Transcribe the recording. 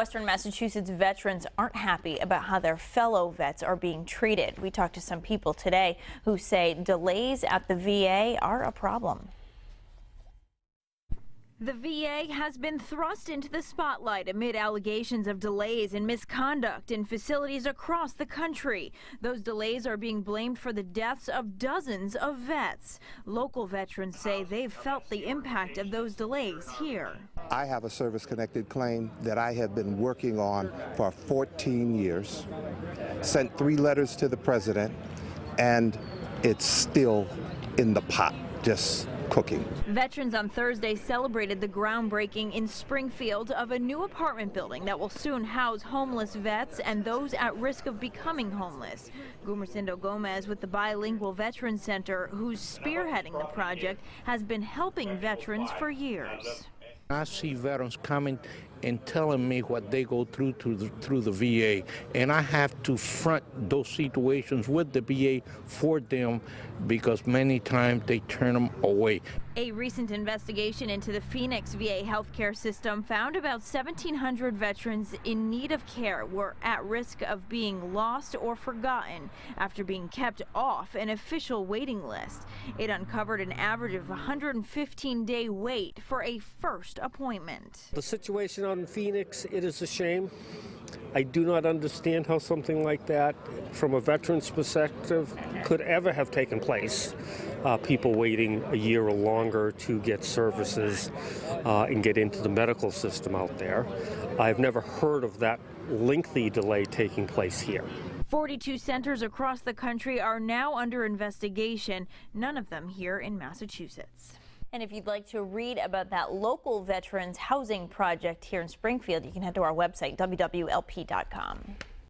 Western Massachusetts veterans aren't happy about how their fellow vets are being treated. We talked to some people today who say delays at the VA are a problem. The VA has been thrust into the spotlight amid allegations of delays and misconduct in facilities across the country. Those delays are being blamed for the deaths of dozens of vets. Local veterans say they've felt the impact of those delays here. I have a service-connected claim that I have been working on for 14 years, sent 3 letters to the president, and it's still in the pot, just cooking. Veterans on Thursday celebrated the groundbreaking in Springfield of a new apartment building that will soon house homeless vets and those at risk of becoming homeless. Gumersindo Gomez with the Bilingual Veterans Center, who's spearheading the project, has been helping veterans for years. I see veterans coming and telling me what they go through the VA, and I have to front those situations with the VA for them because many times they turn them away. A recent investigation into the Phoenix VA healthcare system found about 1,700 veterans in need of care were at risk of being lost or forgotten after being kept off an official waiting list. It uncovered an average of 115-day wait for a first appointment. The situation out in Phoenix, it is a shame. I do not understand how something like that, from a veteran's perspective, could ever have taken place. People waiting a year or longer to get services and get into the medical system out there. I've never heard of that lengthy delay taking place here. 42 centers across the country are now under investigation, none of them here in Massachusetts. And if you'd like to read about that local veterans housing project here in Springfield, you can head to our website, wwlp.com.